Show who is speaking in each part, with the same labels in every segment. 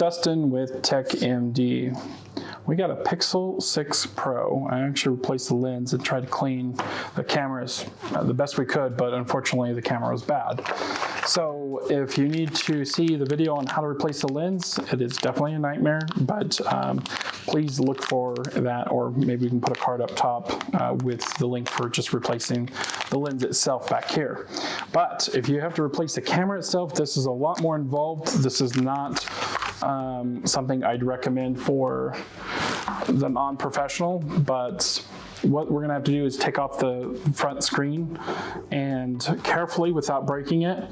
Speaker 1: Dustin with TechMD. We got a Pixel 6 Pro. I actually replaced the lens and tried to clean the cameras the best we could, but unfortunately the camera was bad. So if you need to see the video on how to replace the lens, it is definitely a nightmare, but please look for that, or maybe we can put a card up top with the link for just replacing the lens itself back here. But if you have to replace the camera itself, this is a lot more involved. This is not something I'd recommend for the non-professional, but what we're gonna have to do is take off the front screen and carefully, without breaking it,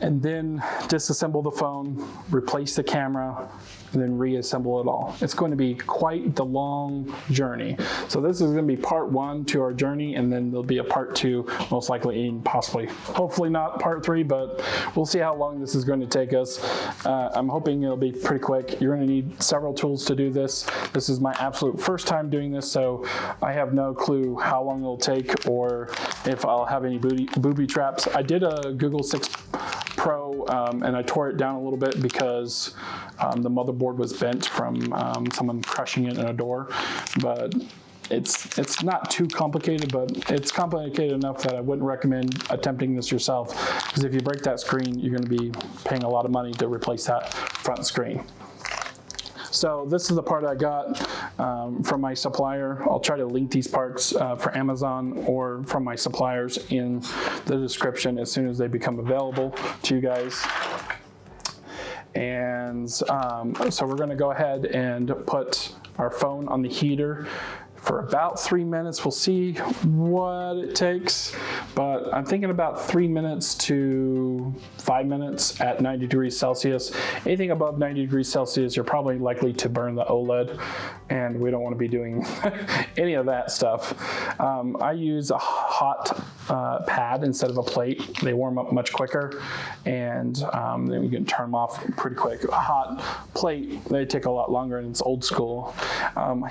Speaker 1: and then disassemble the phone, replace the camera, and then reassemble it all. It's going to be quite the long journey. So this is going to be part 1 to our journey, and then there'll be a part 2, most likely, and possibly, hopefully not part 3, but we'll see how long this is going to take us. I'm hoping it'll be pretty quick. You're going to need several tools to do this. This is my absolute first time doing this, so I have no clue how long it'll take or if I'll have any booby traps. I did a Google 6 Pro and I tore it down a little bit because the motherboard was bent from someone crushing it in a door, but it's not too complicated, but it's complicated enough that I wouldn't recommend attempting this yourself, because if you break that screen, you're going to be paying a lot of money to replace that front screen. So this is the part I got from my supplier. I'll try to link these parts for Amazon or from my suppliers in the description as soon as they become available to you guys. And so we're gonna go ahead and put our phone on the heater for about 3 minutes. We'll see what it takes, but I'm thinking about 3 minutes to 5 minutes at 90 degrees Celsius. Anything above 90 degrees Celsius, you're probably likely to burn the OLED, and we don't want to be doing any of that stuff. I use a hot pad instead of a plate. They warm up much quicker, and then you can turn them off pretty quick. A hot plate, they take a lot longer, and it's old school.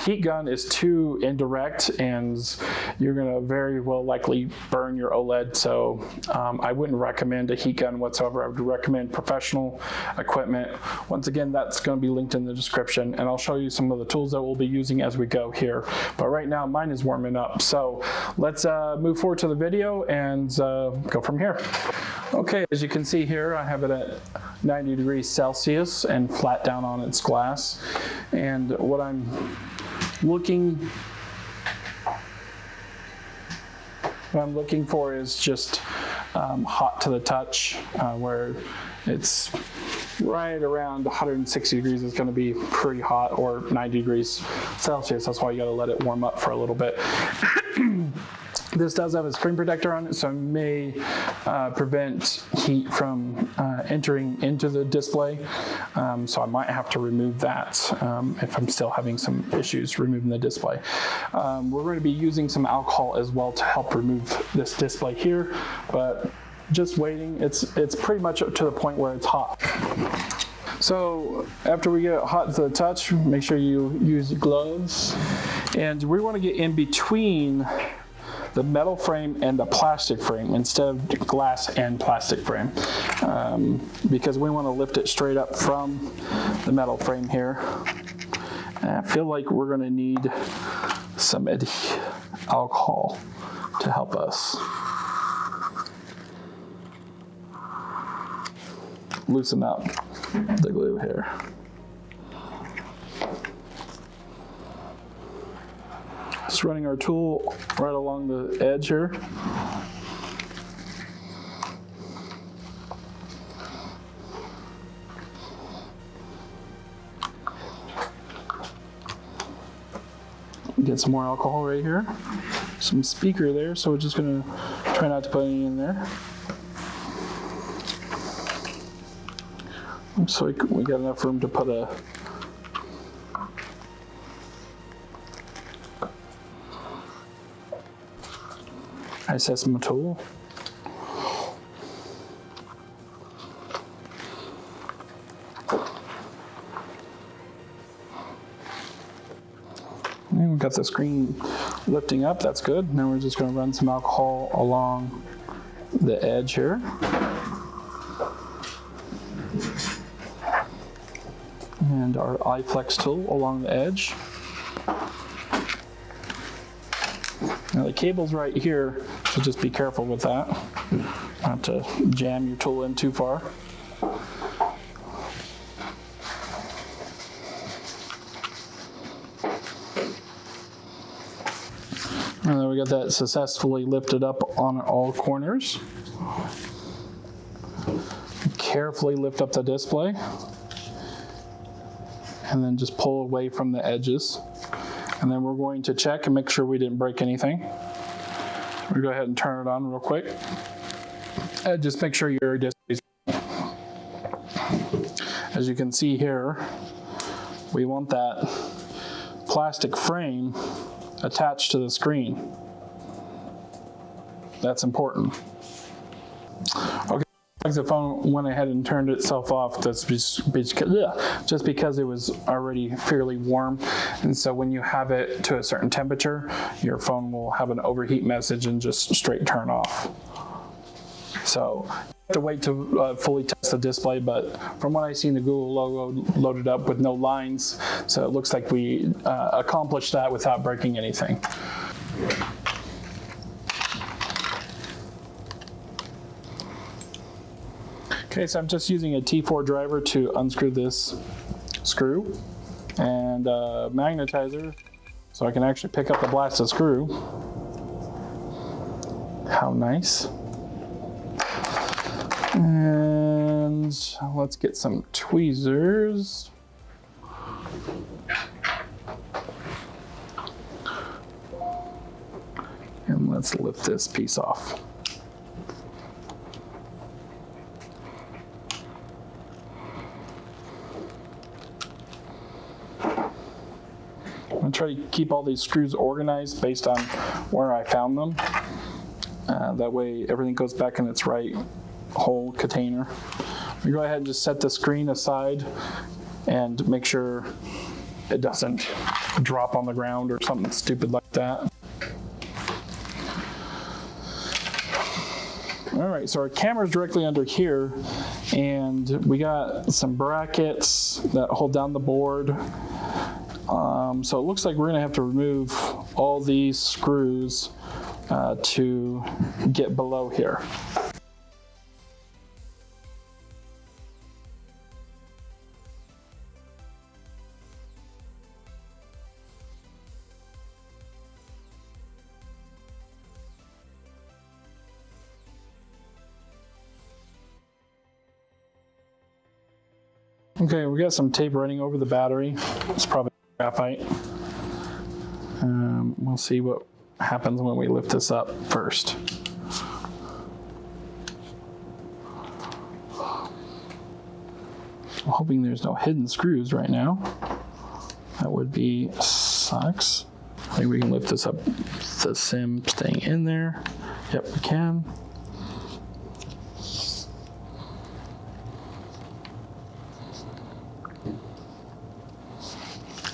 Speaker 1: Heat gun is too indirect, and you're gonna very well likely burn your OLED, so I wouldn't recommend a heat gun whatsoever. I would recommend professional equipment. Once again, that's gonna be linked in the description, and I'll show you some of the tools that we'll be using as we go here. But right now, mine is warming up, so let's move forward to the video and go from here. Okay, as you can see here, I have it at 90 degrees Celsius and flat down on its glass, and what I'm looking for is just hot to the touch, where it's right around 160 degrees is going to be pretty hot, or 90 degrees Celsius. That's why you got to let it warm up for a little bit. This does have a screen protector on it, so it may prevent heat from entering into the display. So I might have to remove that if I'm still having some issues removing the display. We're going to be using some alcohol as well to help remove this display here, but just waiting. It's pretty much up to the point where it's hot. So after we get it hot to the touch, make sure you use gloves, and we want to get in between the metal frame and the plastic frame instead of glass and plastic frame, because we want to lift it straight up from the metal frame here. And I feel like we're going to need some alcohol to help us loosen up the glue here. Just running our tool right along the edge here. Get some more alcohol right here. Some speaker there, so we're just gonna try not to put any in there. So we got enough room to put a iseasmo tool. And we've got the screen lifting up, that's good. Now we're just going to run some alcohol along the edge here. and our iFlex tool along the edge. Now the cable's right here, so just be careful with that, not to jam your tool in too far. And then we got that successfully lifted up on all corners. Carefully lift up the display, and then just pull away from the edges. And then we're going to check and make sure we didn't break anything. We'll go ahead and turn it on real quick. And just make sure your display. As you can see here, we want that plastic frame attached to the screen. That's important. Okay. The phone went ahead and turned itself off. That's just because it was already fairly warm. And so when you have it to a certain temperature, your phone will have an overheat message and just straight turn off. So you have to wait to fully test the display, but from what I've seen, the Google logo loaded up with no lines. So it looks like we accomplished that without breaking anything. Okay, so I'm just using a T4 driver to unscrew this screw and a magnetizer so I can actually pick up the blasted screw. How nice. And let's get some tweezers. And let's lift this piece off. I'm gonna try to keep all these screws organized based on where I found them. That way everything goes back in its right hole container. We go ahead and just set the screen aside and make sure it doesn't drop on the ground or something stupid like that. All right, so our camera's directly under here, and we got some brackets that hold down the board. So it looks like we're gonna have to remove all these screws to get below here. Okay, we got some tape running over the battery. It's probably graphite. We'll see what happens when we lift this up first. I'm hoping there's no hidden screws right now. That would be sucks. I think we can lift this up, the SIM staying in there. Yep, we can.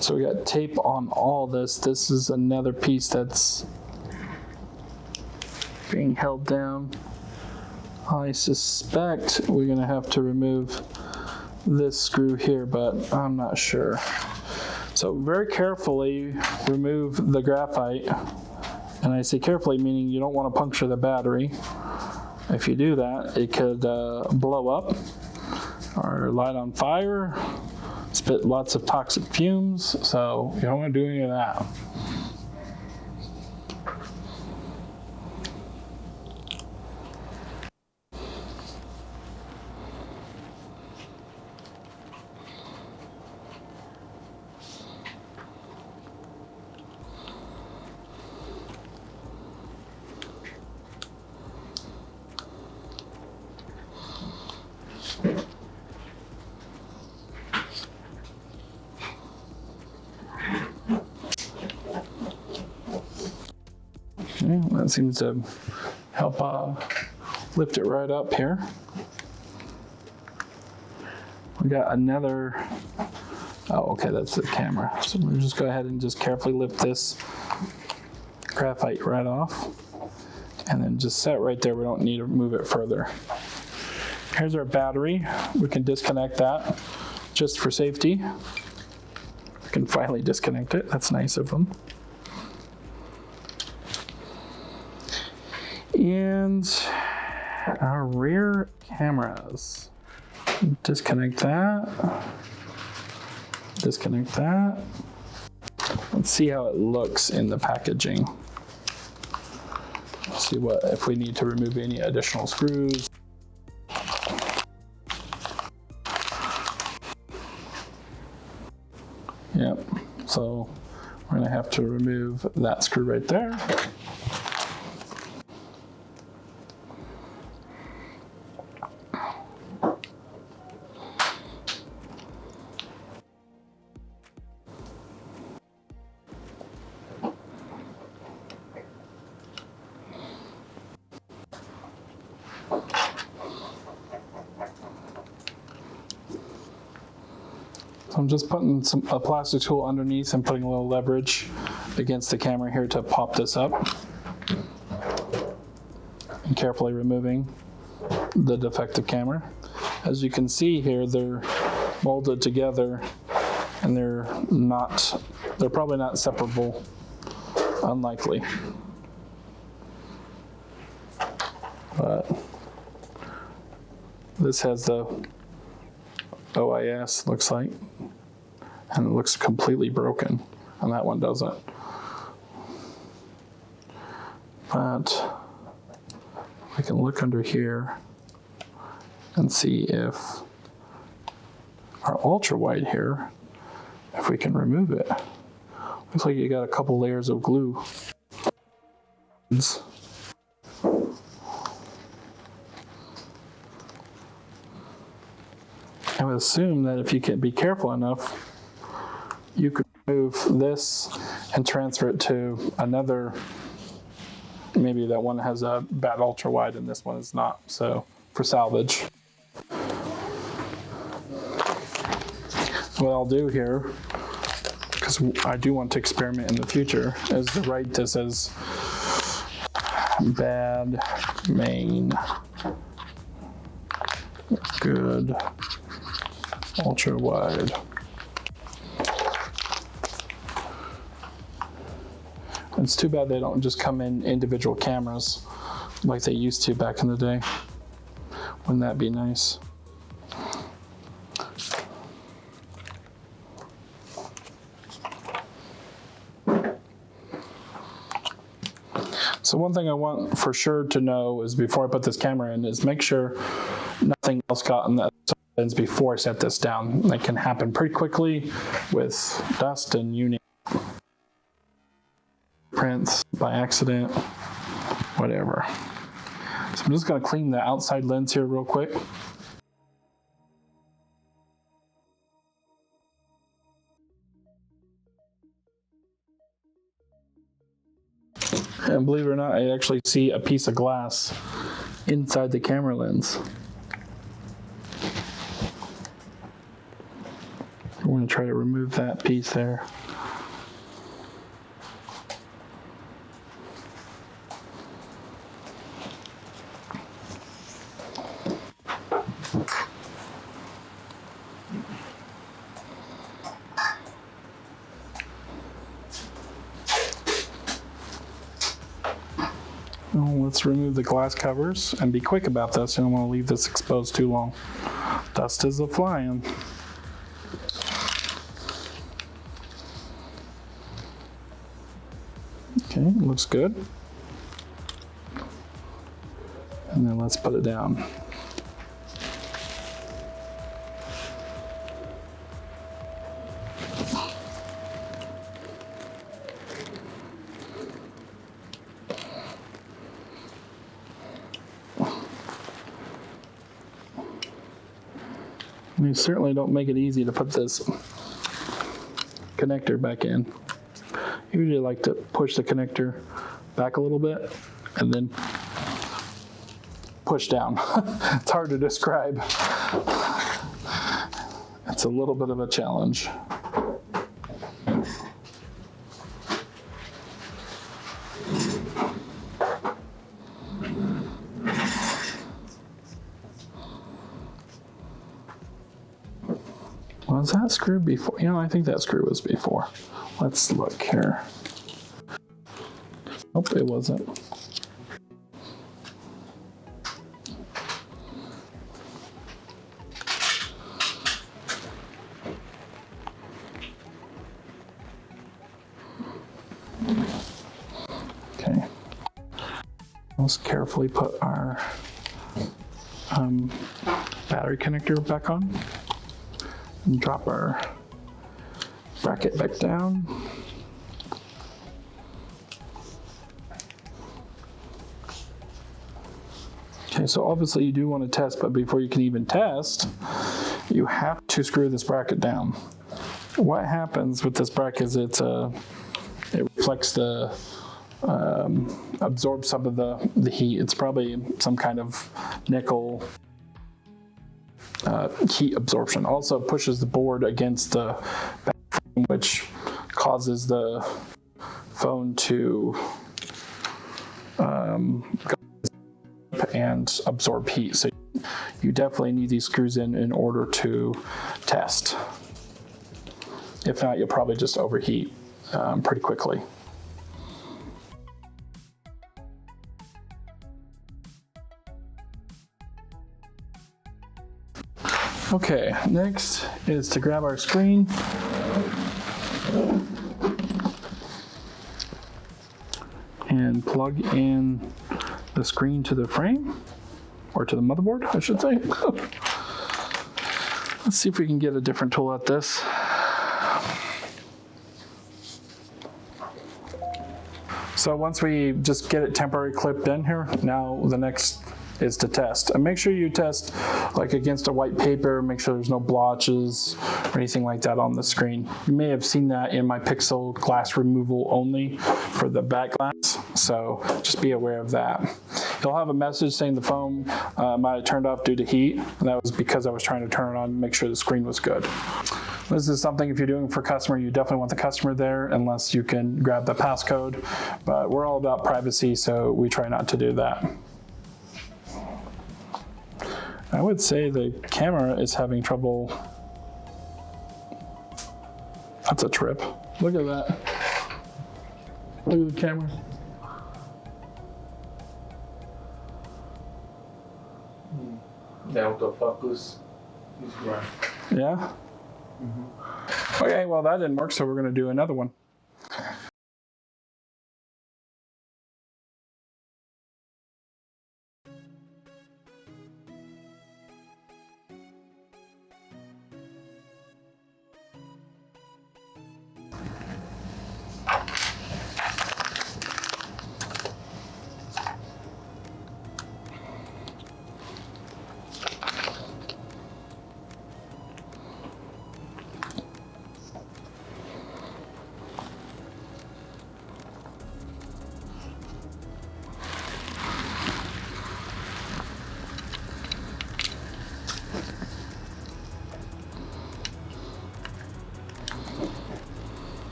Speaker 1: So we got tape on all this. This is another piece that's being held down. I suspect we're gonna have to remove this screw here, but I'm not sure. So very carefully remove the graphite. And I say carefully, meaning you don't want to puncture the battery. If you do that, it could blow up or light on fire, spit lots of toxic fumes, so you don't want to do any of that. Okay, that seems to help lift it right up here. We got another, oh, okay, that's the camera. So we'll just go ahead and just carefully lift this graphite right off and then just set right there. We don't need to move it further. Here's our battery. We can disconnect that just for safety. can finally disconnect it. That's nice of them. And our rear cameras. Disconnect that. Disconnect that. Let's see how it looks in the packaging. See if we need to remove any additional screws. Yep, so we're gonna have to remove that screw right there. So I'm just putting a plastic tool underneath and putting a little leverage against the camera here to pop this up. And carefully removing the defective camera. As you can see here, they're molded together and they're probably not separable, unlikely. But this has the OIS, looks like, and it looks completely broken, and that one doesn't. But we can look under here and see if our ultra wide here, if we can remove it. Looks like you got a couple layers of glue. I would assume that if you can be careful enough, you could move this and transfer it to another, maybe that one has a bad ultra wide and this one is not, so for salvage. What I'll do here, because I do want to experiment in the future, is to write this as bad main, good ultra wide. It's too bad they don't just come in individual cameras like they used to back in the day. Wouldn't that be nice? So one thing I want for sure to know is before I put this camera in is make sure nothing else got in that lens before I set this down. That can happen pretty quickly with dust and you name it. Prints by accident, whatever. So I'm just going to clean the outside lens here real quick. And believe it or not, I actually see a piece of glass inside the camera lens. I'm going to try to remove that piece there. Let's remove the glass covers and be quick about this. I don't want to leave this exposed too long. Dust is a-flying. Okay, looks good. And then let's put it down. We certainly don't make it easy to put this connector back in. I usually like to push the connector back a little bit and then push down. It's hard to describe. It's a little bit of a challenge. Well, Was that screw before? You know, I think that screw was before. Let's look here. Nope, it wasn't. Okay. Let's carefully put our battery connector back on and drop our bracket back down. Okay, so obviously you do want to test, but before you can even test, you have to screw this bracket down. What happens with this bracket is it reflects the absorbs some of the heat. It's probably some kind of nickel heat absorption. Also pushes the board against the back frame, which causes the phone to and absorb heat. So you definitely need these screws in order to test. If not, you'll probably just overheat pretty quickly. Okay, next is to grab our screen and plug in the screen to the frame, or to the motherboard, I should say. Let's see if we can get a different tool at this. So once we just get it temporarily clipped in here, now the next is to test. And make sure you test like against a white paper, make sure there's no blotches or anything like that on the screen. You may have seen that in my Pixel glass removal only for the back glass, so just be aware of that. You'll have a message saying the phone might have turned off due to heat, and that was because I was trying to turn it on and make sure the screen was good. This is something, if you're doing for customer, you definitely want the customer there unless you can grab the passcode, but we're all about privacy, so we try not to do that. I would say the camera is having trouble. That's a trip. Look at that. Look at the camera.
Speaker 2: The autofocus is right.
Speaker 1: Yeah? Mm-hmm. Okay, well that didn't work, so we're going to do another one.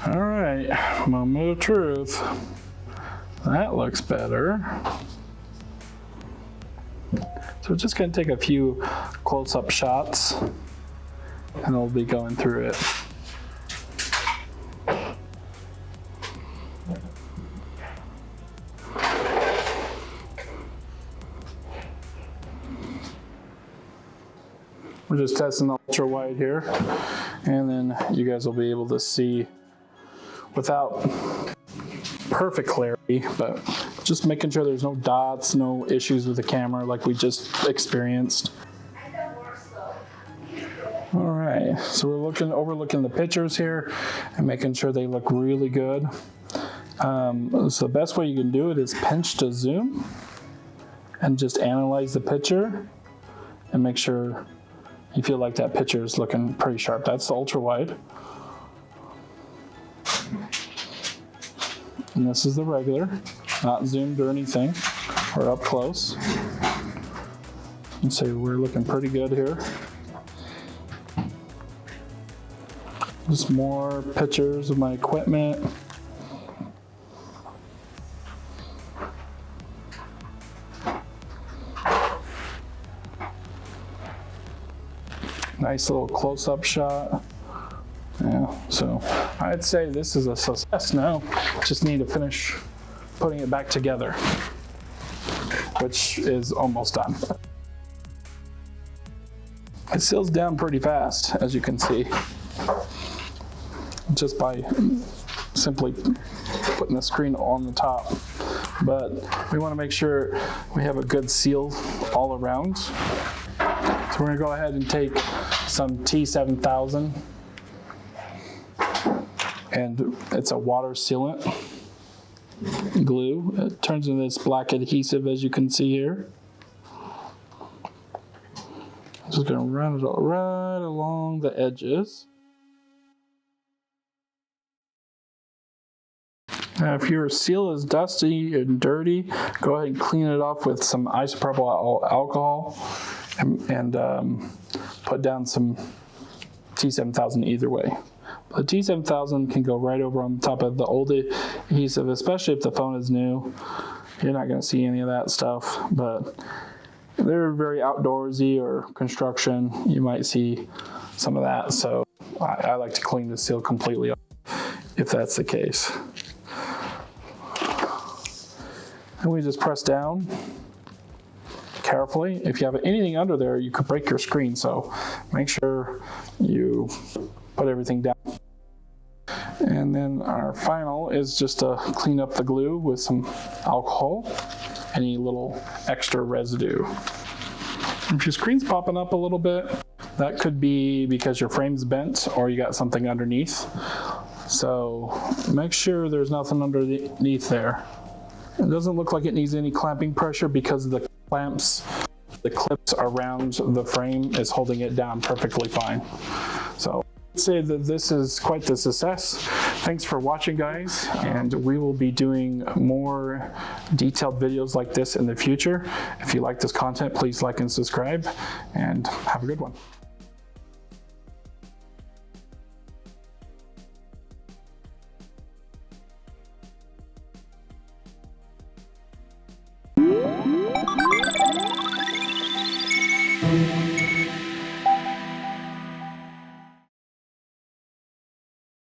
Speaker 1: All right, moment of truth. That looks better. So we're just gonna take a few close-up shots and I'll be going through it. We're just testing the ultra wide here, and then you guys will be able to see without perfect clarity, but just making sure there's no dots, no issues with the camera like we just experienced. All right, so we're overlooking the pictures here and making sure they look really good. So the best way you can do it is pinch to zoom and just analyze the picture and make sure you feel like that picture is looking pretty sharp. That's the ultra wide. And this is the regular, not zoomed or anything, or up close. And so we're looking pretty good here. Just more pictures of my equipment. Nice little close-up shot. Yeah, so I'd say this is a success now. Just need to finish putting it back together, which is almost done. It seals down pretty fast, as you can see, just by simply putting the screen on the top. But we want to make sure we have a good seal all around. So we're going to go ahead and take some T7000, and it's a water sealant glue. It turns into this black adhesive, as you can see here. I'm just going to run it right along the edges. Now, if your seal is dusty and dirty, go ahead and clean it off with some isopropyl alcohol and put down some T7000 either way. The T7000 can go right over on top of the old adhesive, especially if the phone is new. You're not going to see any of that stuff, but they're very outdoorsy or construction. You might see some of that, so I like to clean the seal completely off if that's the case. And we just press down carefully. If you have anything under there, you could break your screen, so make sure you put everything down. And then our final is just to clean up the glue with some alcohol, any little extra residue. If your screen's popping up a little bit, that could be because your frame's bent or you got something underneath. So make sure there's nothing underneath there. It doesn't look like it needs any clamping pressure because of the clamps, the clips around the frame is holding it down perfectly fine. So I'd say that this is quite the success. Thanks for watching, guys, and we will be doing more detailed videos like this in the future. If you like this content, please like and subscribe, and have a good one.